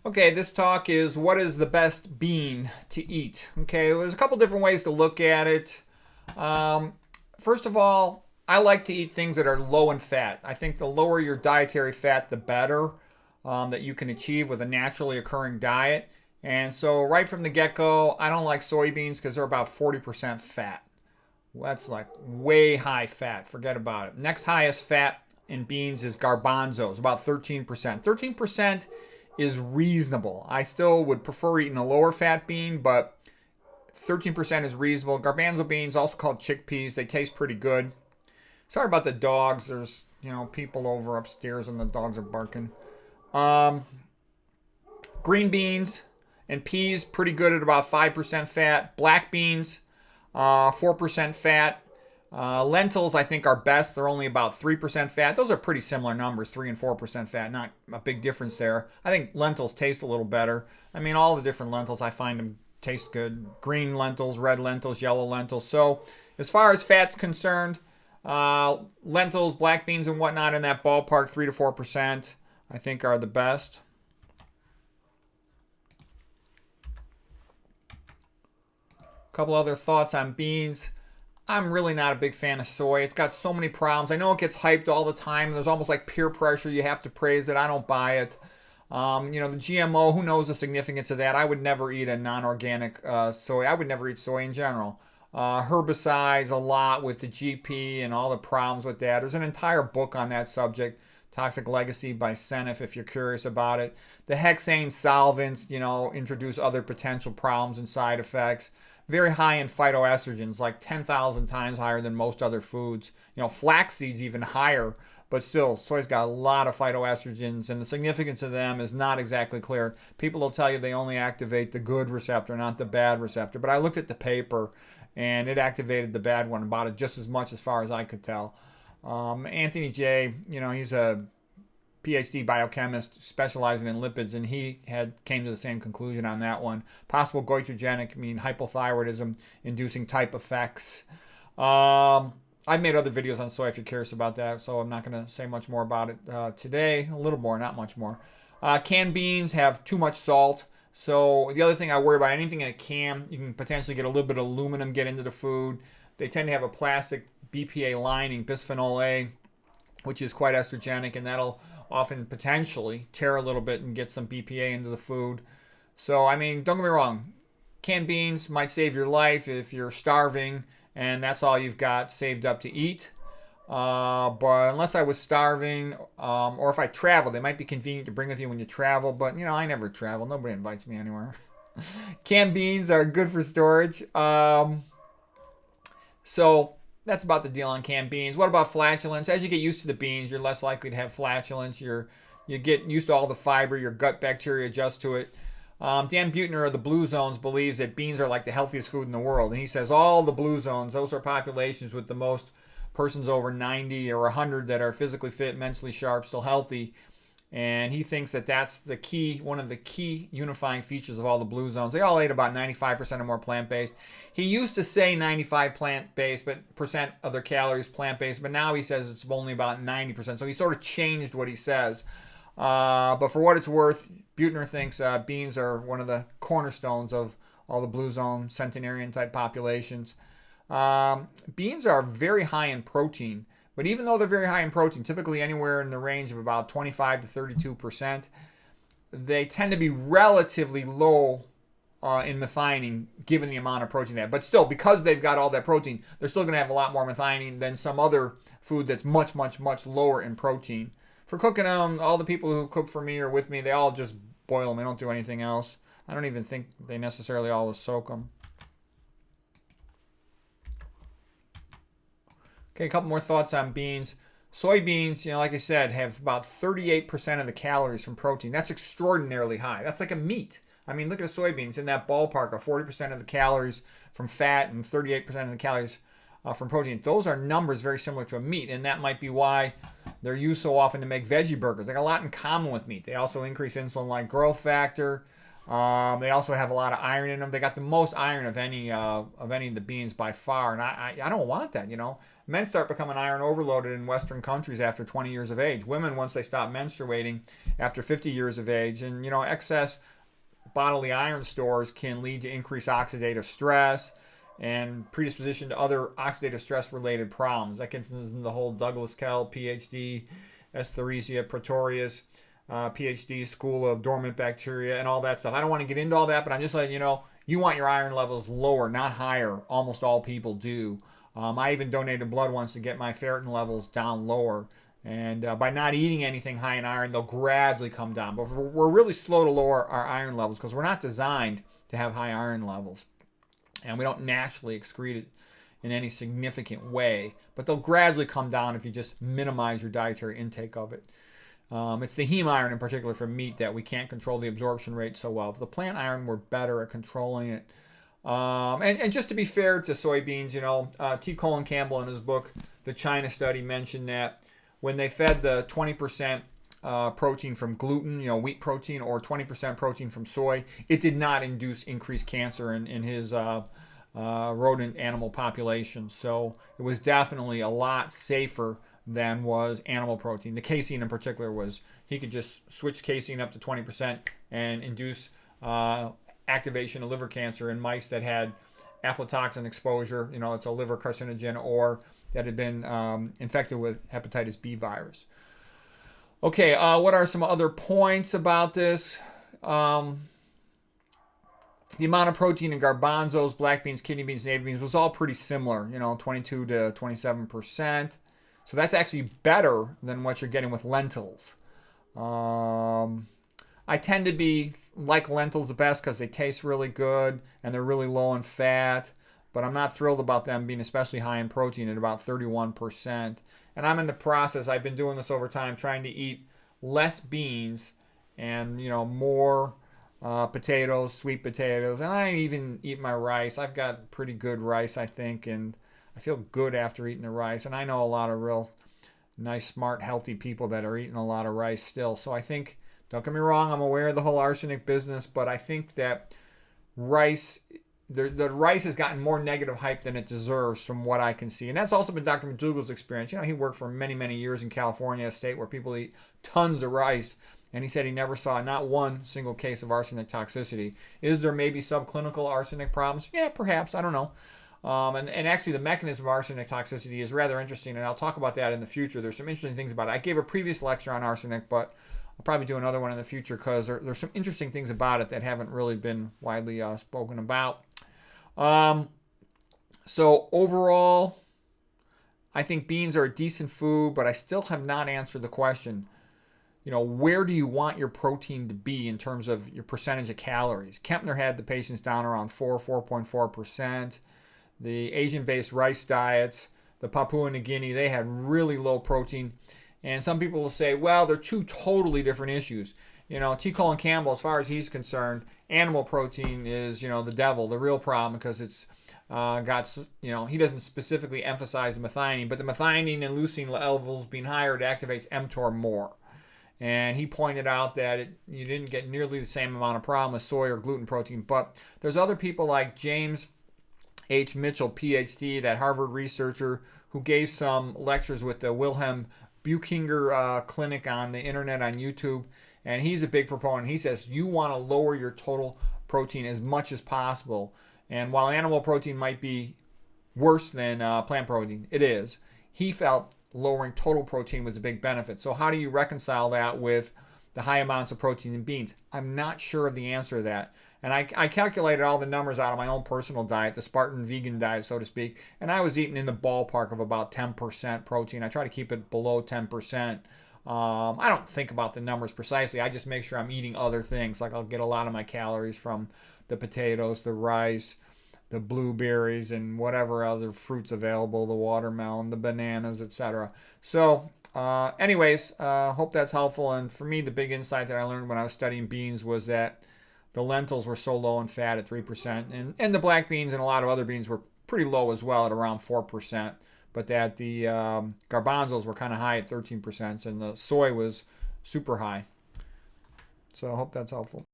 Okay, this talk is what is the best bean to eat? Okay, there's a couple different ways to look at it. Um, First of all, I like to eat things that are low in fat. I think the lower your dietary fat, the better that you can achieve with a naturally occurring diet. And so, right from the get go, I don't like soybeans because they're about 40% fat. That's like way high fat. Forget about it. Next highest fat in beans is garbanzos, about 13%. 13% is reasonable. I still would prefer eating a lower fat bean, but 13% is reasonable. Garbanzo beans, also called chickpeas, they taste pretty good. Sorry about the dogs. There's, people over upstairs and the dogs are barking. Um, Green beans and peas, pretty good at about 5% fat. Black beans, 4% fat. Lentils, I think, are best. They're only about 3% fat. Those are pretty similar numbers, 3 and 4% fat. Not a big difference there. I think lentils taste a little better. I mean, all the different lentils, I find them taste good. Green lentils, red lentils, yellow lentils. So, as far as fat's concerned, lentils, black beans, and whatnot in that ballpark, 3 to 4%, I think are the best. A couple other thoughts on beans. I'm really not a big fan of soy. It's got so many problems. I know it gets hyped all the time. There's almost like peer pressure. You have to praise it. I don't buy it. The GMO, who knows the significance of that? I would never eat a non-organic soy. I would never eat soy in general. Herbicides a lot with the GP and all the problems with that. There's an entire book on that subject, Toxic Legacy by Senef, if you're curious about it. The hexane solvents, introduce other potential problems and side effects. Very high in phytoestrogens, like 10,000 times higher than most other foods. Flax seeds even higher, but still, soy's got a lot of phytoestrogens, and the significance of them is not exactly clear. People will tell you they only activate the good receptor, not the bad receptor. But I looked at the paper, and it activated the bad one about it just as much as far as I could tell. Anthony J, he's a PhD biochemist specializing in lipids, and he came to the same conclusion on that one. Possible goitrogenic, hypothyroidism inducing type effects. I've made other videos on soy if you're curious about that, so I'm not going to say much more about it today. A little more, not much more. Canned beans have too much salt. So the other thing I worry about, anything in a can, you can potentially get a little bit of aluminum get into the food. They tend to have a plastic BPA lining, bisphenol A, which is quite estrogenic, and that'll often potentially tear a little bit and get some BPA into the food. So, don't get me wrong. Canned beans might save your life if you're starving and that's all you've got saved up to eat. But unless I was starving, or if I travel, they might be convenient to bring with you when you travel. But, I never travel. Nobody invites me anywhere. Canned beans are good for storage. So that's about the deal on canned beans. What about flatulence? As you get used to the beans, you're less likely to have flatulence. You get used to all the fiber. Your gut bacteria adjust to it. Dan Buettner of the Blue Zones believes that beans are like the healthiest food in the world. And he says all the Blue Zones, those are populations with the most persons over 90 or 100 that are physically fit, mentally sharp, still healthy. And he thinks that that's the key, one of the key unifying features of all the Blue Zones. They all ate about 95% or more plant-based. He used to say 95 plant-based, but percent of their calories plant-based, but now he says it's only about 90%. So he sort of changed what he says. But for what it's worth, Buettner thinks beans are one of the cornerstones of all the Blue Zone centenarian type populations. Beans are very high in protein. But even though they're very high in protein, typically anywhere in the range of about 25 to 32%, they tend to be relatively low in methionine given the amount of protein they have. But still, because they've got all that protein, they're still going to have a lot more methionine than some other food that's much, much, much lower in protein. For cooking them, all the people who cook for me or with me, they all just boil them. They don't do anything else. I don't even think they necessarily always soak them. Okay, a couple more thoughts on beans. Soybeans, like I said, have about 38% of the calories from protein. That's extraordinarily high. That's like a meat. Look at the soybeans in that ballpark of 40% of the calories from fat and 38% of the calories from protein. Those are numbers very similar to a meat, and that might be why they're used so often to make veggie burgers. They got a lot in common with meat. They also increase insulin-like growth factor. They also have a lot of iron in them. They got the most iron of any of the beans by far, and I don't want that. Men start becoming iron overloaded in Western countries after 20 years of age. Women, once they stop menstruating, after 50 years of age, and excess bodily iron stores can lead to increased oxidative stress and predisposition to other oxidative stress related problems. That gets into the whole Douglas Kell, PhD, Escherichia Pretorius, PhD, School of Dormant Bacteria, and all that stuff. I don't want to get into all that, but I'm just letting you know, you want your iron levels lower, not higher. Almost all people do. I even donated blood once to get my ferritin levels down lower. And by not eating anything high in iron, they'll gradually come down. But we're really slow to lower our iron levels because we're not designed to have high iron levels. And we don't naturally excrete it in any significant way. But they'll gradually come down if you just minimize your dietary intake of it. It's the heme iron in particular from meat that we can't control the absorption rate so well. For the plant iron, we're better at controlling it. And just to be fair to soybeans, T. Colin Campbell in his book, The China Study, mentioned that when they fed the 20% protein from gluten, wheat protein, or 20% protein from soy, it did not induce increased cancer in his rodent animal population. So it was definitely a lot safer than was animal protein. The casein in particular he could just switch casein up to 20% and induce activation of liver cancer in mice that had aflatoxin exposure, it's a liver carcinogen, or that had been infected with hepatitis B virus. Okay, what are some other points about this? The amount of protein in garbanzos, black beans, kidney beans, navy beans was all pretty similar, 22 to 27%. So that's actually better than what you're getting with lentils. I tend to like lentils the best because they taste really good and they're really low in fat. But I'm not thrilled about them being especially high in protein at about 31%. And I'm in the process, I've been doing this over time, trying to eat less beans and, more potatoes, sweet potatoes. And I even eat my rice. I've got pretty good rice, I think, and I feel good after eating the rice. And I know a lot of real nice, smart, healthy people that are eating a lot of rice still. So I think, don't get me wrong, I'm aware of the whole arsenic business, but I think that rice, the rice has gotten more negative hype than it deserves from what I can see. And that's also been Dr. McDougall's experience. He worked for many, many years in California, a state where people eat tons of rice. And he said he never saw not one single case of arsenic toxicity. Is there maybe subclinical arsenic problems? Yeah, perhaps. I don't know. And actually the mechanism of arsenic toxicity is rather interesting, and I'll talk about that in the future. There's some interesting things about it. I gave a previous lecture on arsenic, but I'll probably do another one in the future because there's some interesting things about it that haven't really been widely spoken about. So overall, I think beans are a decent food, but I still have not answered the question, where do you want your protein to be in terms of your percentage of calories? Kempner had the patients down around 4.4%. The Asian-based rice diets, the Papua New Guinea, they had really low protein. And some people will say, well, they're two totally different issues. T. Colin Campbell, as far as he's concerned, animal protein is, the devil, the real problem, because it's he doesn't specifically emphasize the methionine, but the methionine and leucine levels being higher, it activates mTOR more. And he pointed out that you didn't get nearly the same amount of problem with soy or gluten protein. But there's other people like James H. Mitchell, PhD, that Harvard researcher who gave some lectures with the Wilhelm Buchinger Clinic on the internet on YouTube. And he's a big proponent. He says you want to lower your total protein as much as possible. And while animal protein might be worse than plant protein, it is. He felt lowering total protein was a big benefit. So how do you reconcile that with the high amounts of protein in beans? I'm not sure of the answer to that. And I calculated all the numbers out of my own personal diet, the Spartan vegan diet, so to speak, and I was eating in the ballpark of about 10% protein. I try to keep it below 10%. I don't think about the numbers precisely. I just make sure I'm eating other things. Like I'll get a lot of my calories from the potatoes, the rice, the blueberries, and whatever other fruits available, the watermelon, the bananas, etc. So anyways, hope that's helpful. And for me, the big insight that I learned when I was studying beans was that the lentils were so low in fat at 3%, and the black beans and a lot of other beans were pretty low as well at around 4%, but that the garbanzos were kind of high at 13%, and the soy was super high. So I hope that's helpful.